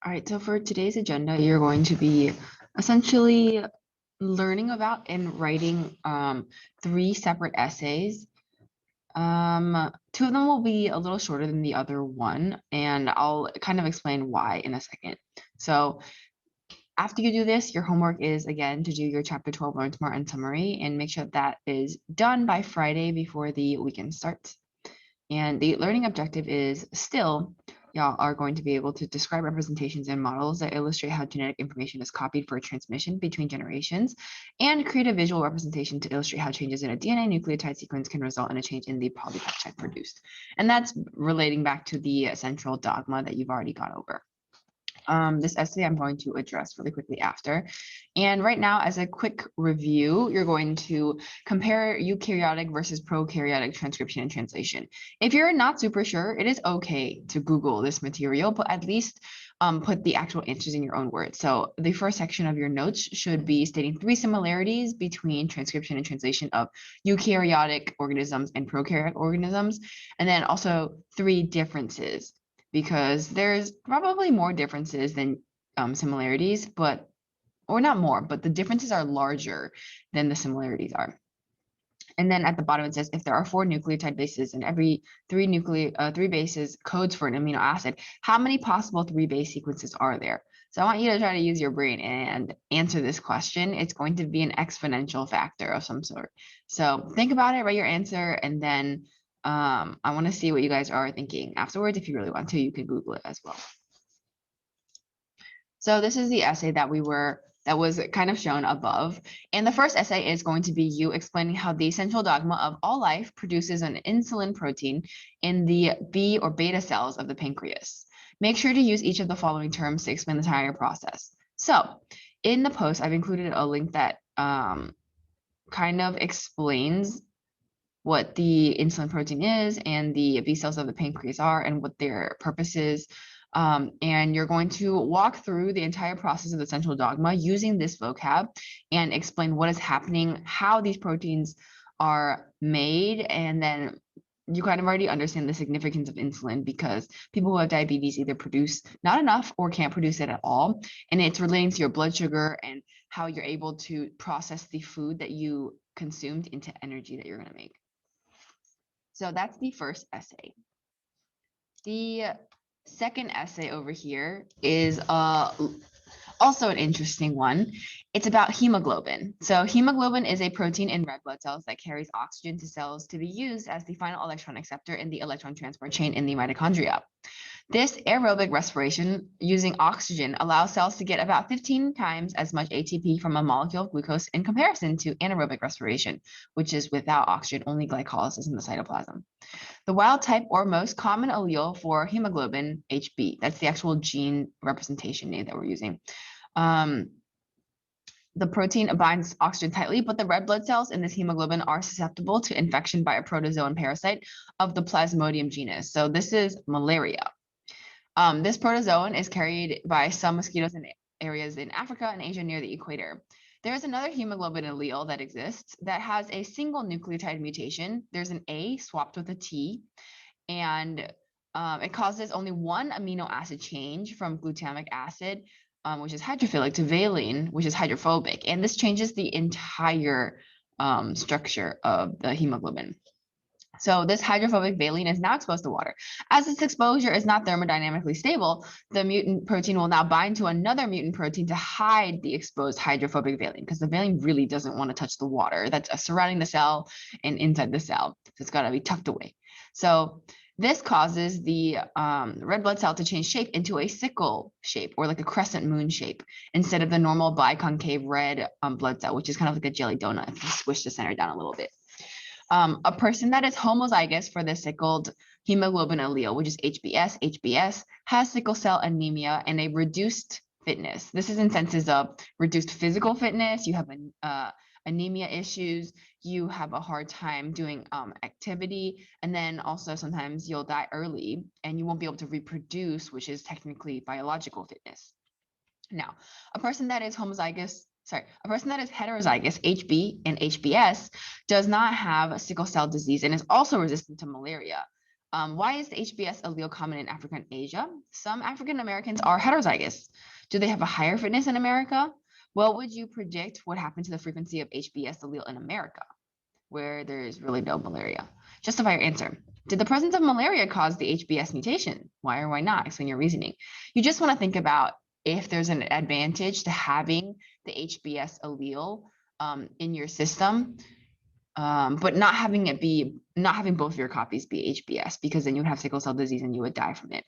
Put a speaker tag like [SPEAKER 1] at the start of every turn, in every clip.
[SPEAKER 1] All right, so for today's agenda, you're going to be essentially learning about and writing three separate essays. Two of them will be a little shorter than the other one, and I'll kind of explain why in a second. So after you do this, your homework is again to do your chapter 12 Learn Smart and summary and make sure that is done by Friday before the weekend starts. And the learning objective is still, y'all are going to be able to describe representations and models that illustrate how genetic information is copied for transmission between generations and create a visual representation to illustrate how changes in a DNA nucleotide sequence can result in a change in the polypeptide produced. And that's relating back to the central dogma that you've already gone over. This essay I'm going to address really quickly after. And right now, as a quick review, you're going to compare eukaryotic versus prokaryotic transcription and translation. If you're not super sure, it is okay to Google this material, but at least put the actual answers in your own words. So the first section of your notes should be stating three similarities between transcription and translation of eukaryotic organisms and prokaryotic organisms, and then also three differences, because there's probably more differences than similarities, but, or not more, but the differences are larger than the similarities are. And then at the bottom it says, if there are 4 nucleotide bases and every 3 bases codes for an amino acid, how many possible 3 base sequences are there? So I want you to try to use your brain and answer this question. It's going to be an exponential factor of some sort. So think about it, write your answer, and then I want to see what you guys are thinking afterwards. If you really want to, you can Google it as well. So this is the essay that was kind of shown above. And the first essay is going to be you explaining how the central dogma of all life produces an insulin protein in the B or beta cells of the pancreas. Make sure to use each of the following terms to explain the entire process. So in the post, I've included a link that kind of explains what the insulin protein is and the B cells of the pancreas are and what their purpose is. And you're going to walk through the entire process of the central dogma using this vocab and explain what is happening, how these proteins are made, and then you kind of already understand the significance of insulin because people who have diabetes either produce not enough or can't produce it at all. And it's relating to your blood sugar and how you're able to process the food that you consumed into energy that you're going to make. So that's the first essay. The second essay over here is also an interesting one. It's about hemoglobin. So hemoglobin is a protein in red blood cells that carries oxygen to cells to be used as the final electron acceptor in the electron transport chain in the mitochondria. This aerobic respiration using oxygen allows cells to get about 15 times as much ATP from a molecule of glucose in comparison to anaerobic respiration, which is without oxygen, only glycolysis in the cytoplasm. The wild type or most common allele for hemoglobin, HB, that's the actual gene representation name that we're using. The protein binds oxygen tightly, but the red blood cells in this hemoglobin are susceptible to infection by a protozoan parasite of the Plasmodium genus. So this is malaria. This protozoan is carried by some mosquitoes in areas in Africa and Asia near the equator. There is another hemoglobin allele that exists that has a single nucleotide mutation. There's an A swapped with a T, and it causes only one amino acid change from glutamic acid, which is hydrophilic, to valine, which is hydrophobic. And this changes the entire structure of the hemoglobin. So this hydrophobic valine is now exposed to water. As its exposure is not thermodynamically stable, the mutant protein will now bind to another mutant protein to hide the exposed hydrophobic valine, because the valine really doesn't want to touch the water that's surrounding the cell and inside the cell. So it's got to be tucked away. So this causes the red blood cell to change shape into a sickle shape, or like a crescent moon shape, instead of the normal biconcave red blood cell, which is kind of like a jelly donut if you squish the center down a little bit. A person that is homozygous for the sickled hemoglobin allele, which is HBS, has sickle cell anemia and a reduced fitness. This is in senses of reduced physical fitness. You have anemia issues. You have a hard time doing activity. And then also sometimes you'll die early and you won't be able to reproduce, which is technically biological fitness. Now, a person that is heterozygous HB and HBS does not have sickle cell disease and is also resistant to malaria. Why is the HBS allele common in Africa and Asia? Some African Americans are heterozygous. Do they have a higher fitness in America? What would you predict would happen to the frequency of HBS allele in America, where there is really no malaria? Justify your answer. Did the presence of malaria cause the HBS mutation? Why or why not? Explain your reasoning. You just want to think about if there's an advantage to having the HBS allele in your system, but not having both of your copies be HBS, because then you would have sickle cell disease and you would die from it.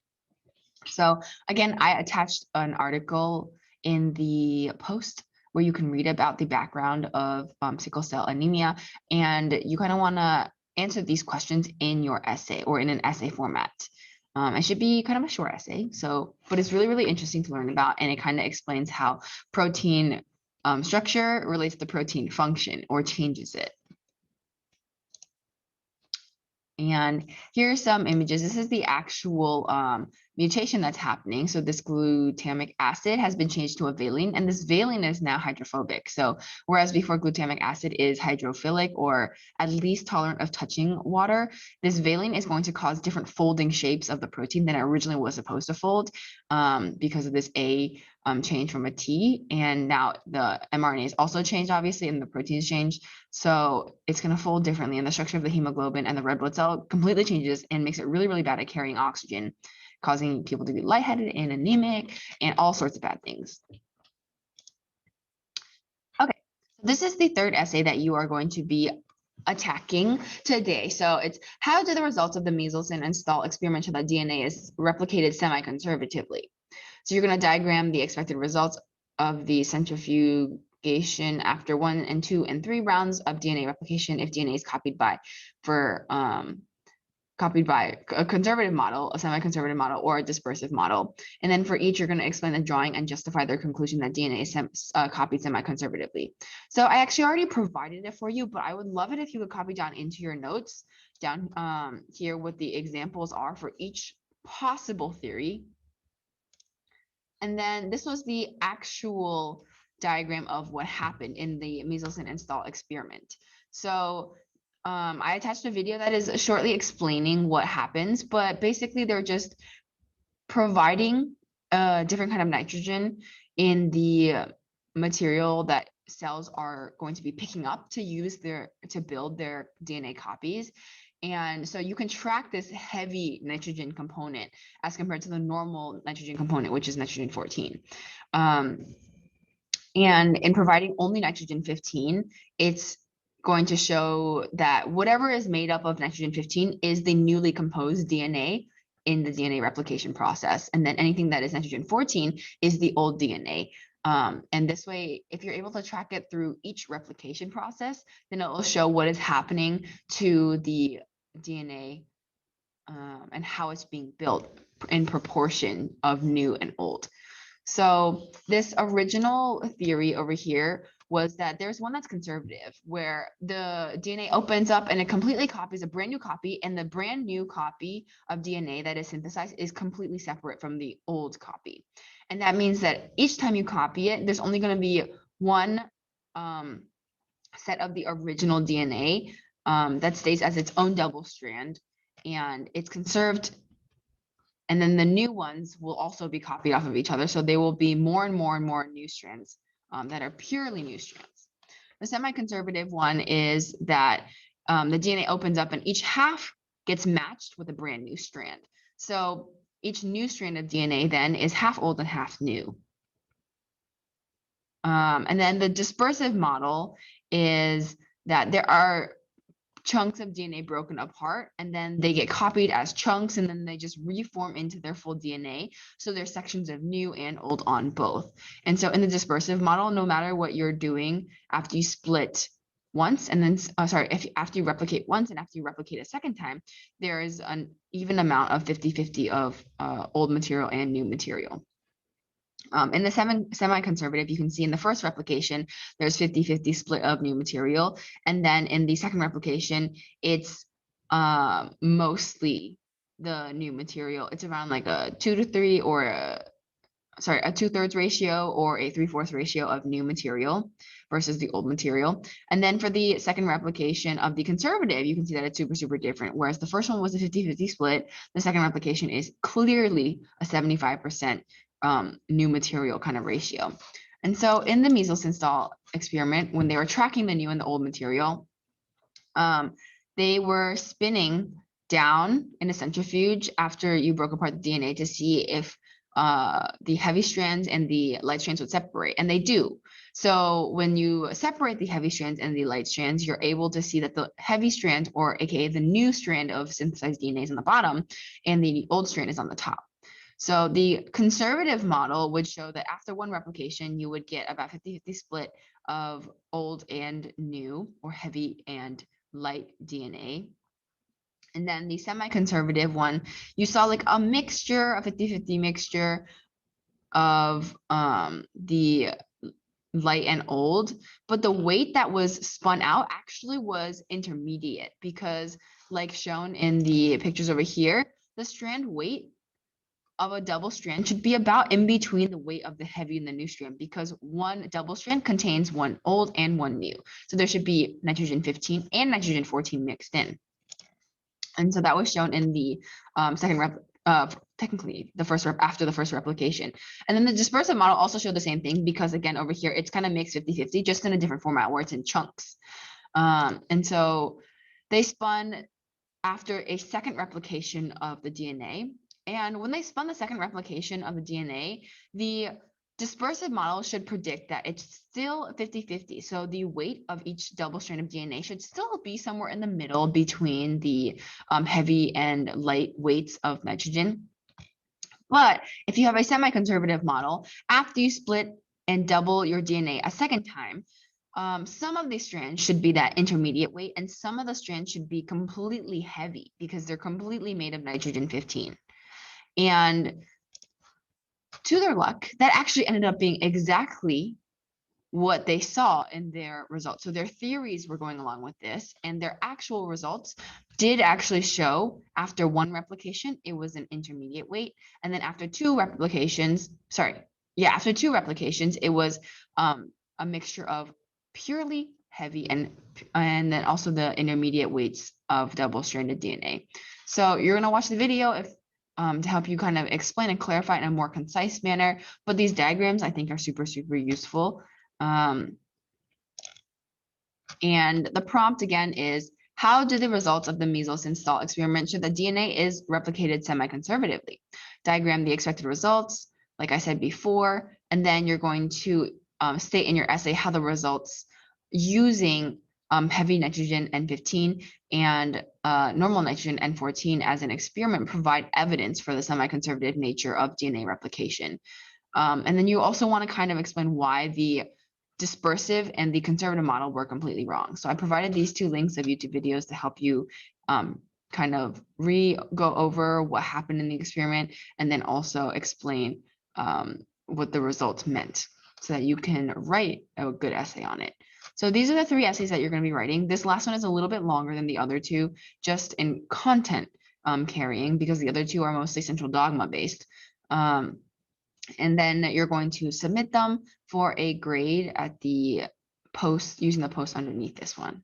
[SPEAKER 1] So again, I attached an article in the post where you can read about the background of sickle cell anemia, and you kind of want to answer these questions in your essay or in an essay format. It should be kind of a short essay, but it's really, really interesting to learn about, and it kind of explains how protein structure relates to protein function or changes it. And here are some images. This is the actual mutation that's happening. So this glutamic acid has been changed to a valine, and this valine is now hydrophobic. So whereas before glutamic acid is hydrophilic or at least tolerant of touching water, this valine is going to cause different folding shapes of the protein than it originally was supposed to fold because of this A change from a T. And now the mRNA is also changed, obviously, and the protein is changed. So it's going to fold differently, and the structure of the hemoglobin and the red blood cell completely changes and makes it really, really bad at carrying oxygen, causing people to be lightheaded and anemic and all sorts of bad things. Okay, this is the third essay that you are going to be attacking today. So it's how do the results of the Michelson and Stahl experiment show that DNA is replicated semi-conservatively? So you're going to diagram the expected results of the centrifugation after 1 and 2 and 3 rounds of DNA replication if DNA is copied by a conservative model, a semi-conservative model, or a dispersive model. And then for each, you're going to explain the drawing and justify their conclusion that DNA is copied semi-conservatively. So I actually already provided it for you, but I would love it if you would copy down into your notes down here what the examples are for each possible theory. And then this was the actual diagram of what happened in the Michelson and Stahl experiment. So I attached a video that is shortly explaining what happens, but basically they're just providing a different kind of nitrogen in the material that cells are going to be picking up to build their DNA copies. And so you can track this heavy nitrogen component as compared to the normal nitrogen component, which is nitrogen 14. And in providing only nitrogen 15, it's going to show that whatever is made up of nitrogen 15 is the newly composed DNA in the DNA replication process. And then anything that is nitrogen 14 is the old DNA. And this way, if you're able to track it through each replication process, then it will show what is happening to the DNA and how it's being built in proportion of new and old. So this original theory over here was that there's one that's conservative, where the DNA opens up and it completely copies a brand new copy, and the brand new copy of DNA that is synthesized is completely separate from the old copy. And that means that each time you copy it, there's only going to be one set of the original DNA that stays as its own double strand, and it's conserved. And then the new ones will also be copied off of each other. So they will be more and more and more new strands that are purely new strands. The semi-conservative one is that the DNA opens up and each half gets matched with a brand new strand. So each new strand of DNA then is half old and half new. And then the dispersive model is that there are chunks of DNA broken apart, and then they get copied as chunks, and then they just reform into their full DNA. So there's sections of new and old on both. And so in the dispersive model, no matter what you're doing after you split once, and then after you replicate once and after you replicate a second time, there is an even amount of 50-50 of old material and new material. In the semi-conservative, you can see in the first replication, there's 50-50 split of new material. And then in the second replication, it's mostly the new material. It's around like a 2 to 3 or a a 2/3 ratio or a 3/4 ratio of new material versus the old material. And then for the second replication of the conservative, you can see that it's super, super different. Whereas the first one was a 50-50 split, the second replication is clearly a 75% new material kind of ratio. And so in the measles install experiment, when they were tracking the new and the old material, they were spinning down in a centrifuge after you broke apart the DNA to see if the heavy strands and the light strands would separate, and they do. So when you separate the heavy strands and the light strands, you're able to see that the heavy strand, or AKA the new strand of synthesized DNA, is on the bottom and the old strand is on the top. So the conservative model would show that after one replication, you would get about 50-50 split of old and new, or heavy and light DNA. And then the semi-conservative one, you saw like a mixture, a 50-50 mixture of the light and old, but the weight that was spun out actually was intermediate, because like shown in the pictures over here, the strand weight of a double strand should be about in between the weight of the heavy and the new strand, because one double strand contains one old and one new. So there should be nitrogen 15 and nitrogen 14 mixed in. And so that was shown in the technically the first after the first replication. And then the dispersive model also showed the same thing, because again, over here, it's kind of mixed 50-50, just in a different format where it's in chunks. And so they spun after a second replication of the DNA. And when they spun the second replication of the DNA, the dispersive model should predict that it's still 50-50. So the weight of each double strand of DNA should still be somewhere in the middle between the heavy and light weights of nitrogen. But if you have a semi-conservative model, after you split and double your DNA a second time, some of these strands should be that intermediate weight, and some of the strands should be completely heavy because they're completely made of nitrogen 15. And to their luck, that actually ended up being exactly what they saw in their results. So their theories were going along with this, and their actual results did actually show after one replication, it was an intermediate weight. And then after two replications, it was a mixture of purely heavy and then also the intermediate weights of double-stranded DNA. So you're going to watch the video if to help you kind of explain and clarify in a more concise manner. But these diagrams, I think, are super, super useful. And the prompt again is, how do the results of the measles install experiment show that DNA is replicated semi-conservatively? Diagram the expected results, like I said before, and then you're going to state in your essay how the results using heavy nitrogen N15 and normal nitrogen N14 as an experiment provide evidence for the semi-conservative nature of DNA replication. And then you also want to kind of explain why the dispersive and the conservative model were completely wrong. So I provided these two links of YouTube videos to help you kind of go over what happened in the experiment, and then also explain what the results meant, so that you can write a good essay on it. So these are the three essays that you're going to be writing. This last one is a little bit longer than the other two, just in content carrying, because the other two are mostly central dogma based. And then you're going to submit them for a grade at the post, using the post underneath this one.